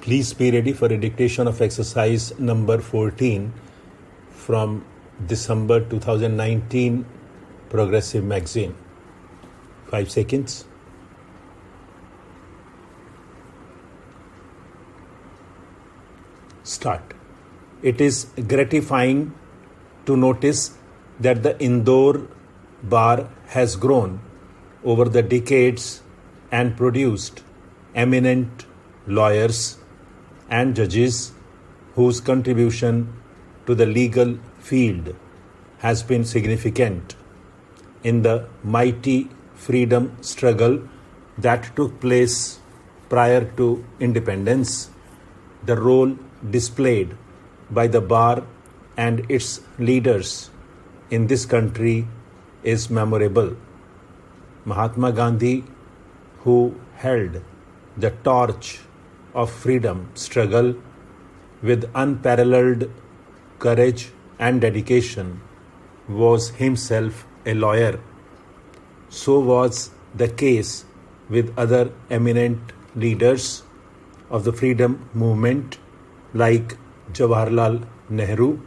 Please be ready for a dictation of exercise number 14 from December 2019 Progressive Magazine. 5 seconds. Start. It is gratifying to notice that the Indore bar has grown over the decades and produced eminent lawyers and judges whose contribution to the legal field has been significant in the mighty freedom struggle that took place prior to independence. The role displayed by the bar and its leaders in this country is memorable. Mahatma Gandhi, who held the torch of freedom struggle with unparalleled courage and dedication, was himself a lawyer. So was the case with other eminent leaders of the freedom movement like Jawaharlal Nehru,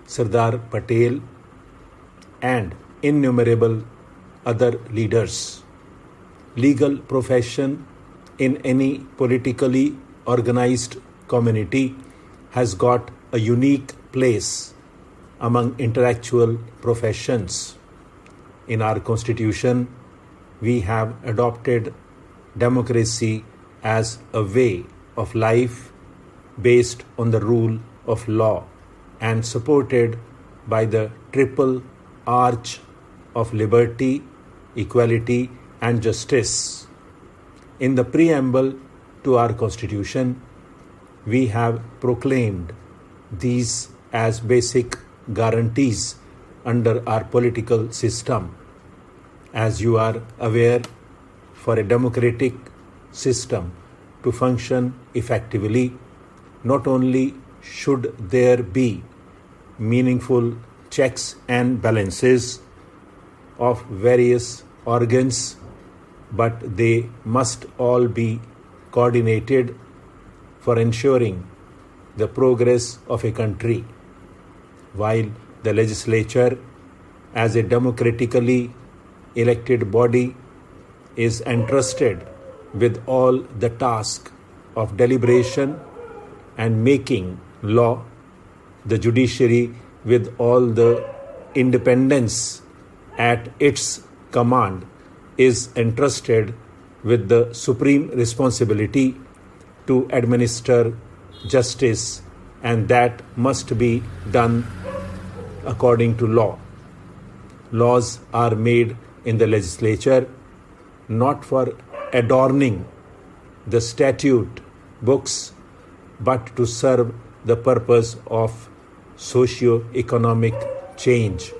Sardar Patel, and innumerable other leaders. Legal profession in any politically organized community has got a unique place among intellectual professions. In our Constitution, we have adopted democracy as a way of life based on the rule of law and supported by the triple arch of liberty, equality, and justice. In the preamble to our Constitution, we have proclaimed these as basic guarantees under our political system. As you are aware, for a democratic system to function effectively, not only should there be meaningful checks and balances of various organs, but they must all be coordinated for ensuring the progress of a country. While the legislature, as a democratically elected body, is entrusted with all the task of deliberation and making law, the judiciary, with all the independence at its command, is entrusted with the supreme responsibility to administer justice, and that must be done according to law. Laws are made in the legislature not for adorning the statute books, but to serve the purpose of socio-economic change.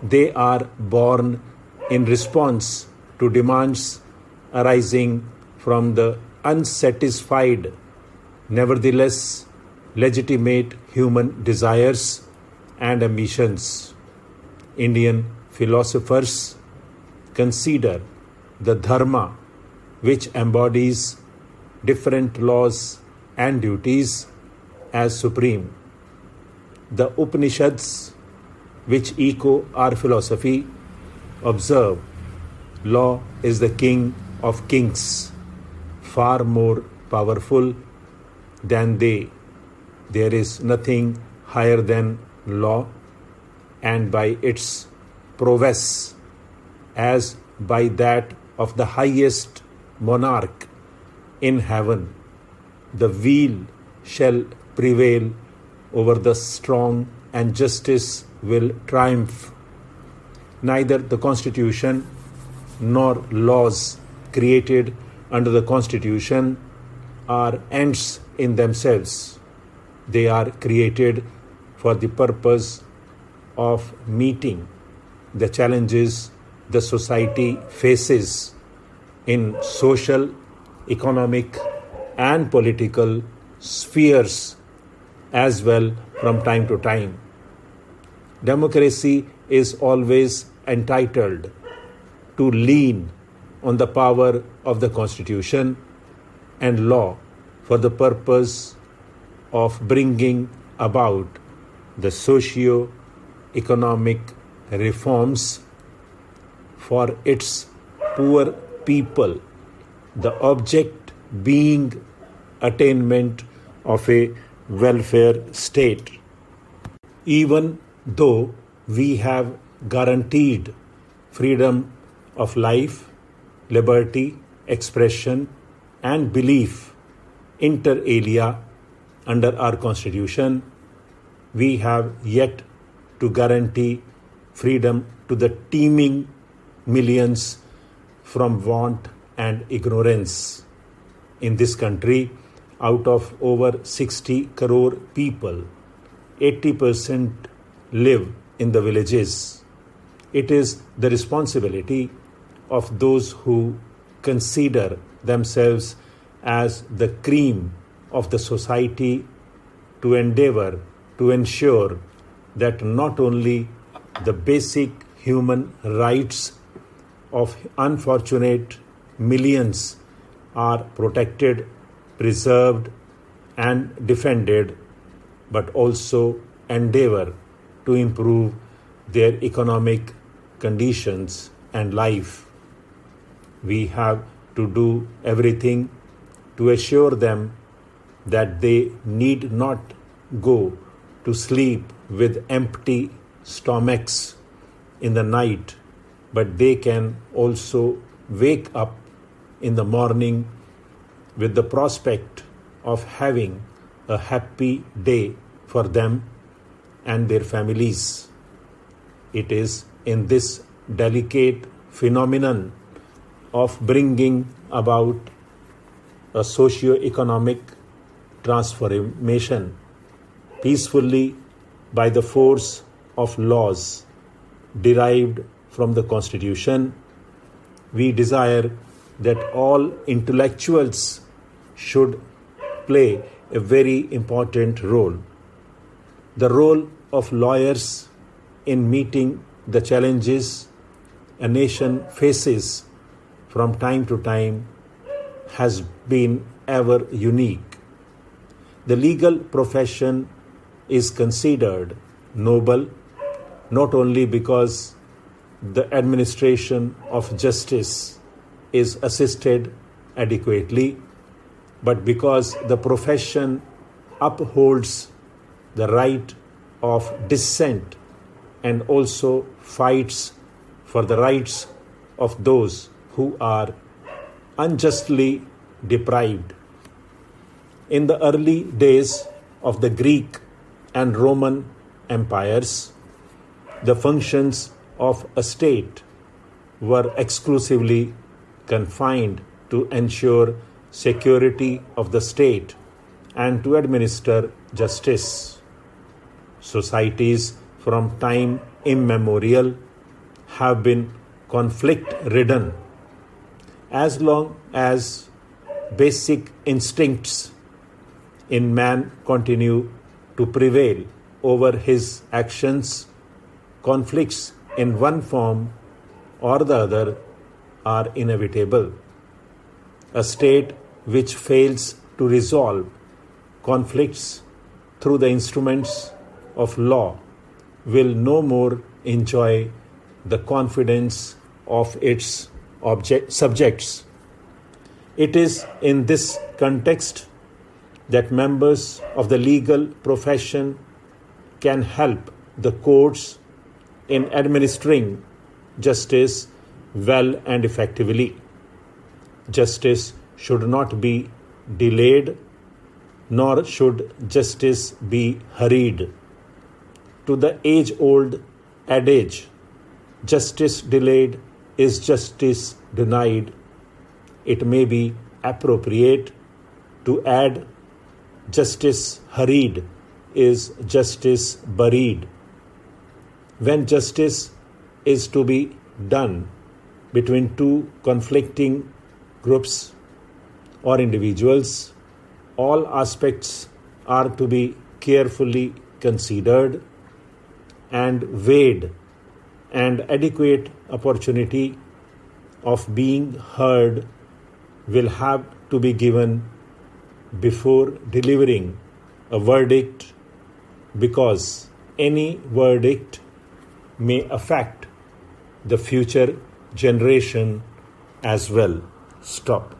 They are born in response to demands arising from the unsatisfied, nevertheless legitimate human desires and ambitions. Indian philosophers consider the dharma, which embodies different laws and duties, as supreme. The Upanishads, which echo our philosophy, observe law is the king of kings, far more powerful than they. There is nothing higher than law, and by its prowess, as by that of the highest monarch in heaven, the weal shall prevail over the strong and justice will triumph. Neither the Constitution nor laws created under the Constitution are ends in themselves. They are created for the purpose of meeting the challenges the society faces in social, economic, and political spheres as well from time to time. Democracy is always entitled to lean on the power of the Constitution and law for the purpose of bringing about the socio-economic reforms for its poor people, the object being attainment of a welfare state. Even though we have guaranteed freedom of life, liberty, expression, and belief inter alia under our Constitution, we have yet to guarantee freedom to the teeming millions from want and ignorance. In this country, out of over 60 crore people, 80% live in the villages. It is the responsibility of those who consider themselves as the cream of the society to endeavor to ensure that not only the basic human rights of unfortunate millions are protected, preserved, and defended, but also endeavor to improve their economic conditions and life. We have to do everything to assure them that they need not go to sleep with empty stomachs in the night, but they can also wake up in the morning with the prospect of having a happy day for them and their families. It is in this delicate phenomenon of bringing about a socio-economic transformation peacefully by the force of laws derived from the Constitution, we desire that all intellectuals should play a very important role. The role of lawyers in meeting the challenges a nation faces from time to time has been ever unique. The legal profession is considered noble not only because the administration of justice is assisted adequately, but because the profession upholds the right of dissent and also fights for the rights of those who are unjustly deprived. In the early days of the Greek and Roman empires, the functions of a state were exclusively confined to ensure security of the state and to administer justice. Societies from time immemorial have been conflict-ridden. As long as basic instincts in man continue to prevail over his actions, conflicts in one form or the other are inevitable. A state which fails to resolve conflicts through the instruments of law will no more enjoy the confidence of its subjects. It is in this context that members of the legal profession can help the courts in administering justice well and effectively. Justice should not be delayed, nor should justice be hurried. To the age-old adage, justice delayed is justice denied, it may be appropriate to add justice hurried is justice buried. When justice is to be done between two conflicting groups or individuals, all aspects are to be carefully considered and weighed, and adequate opportunity of being heard will have to be given before delivering a verdict, because any verdict may affect the future generation as well. Stop.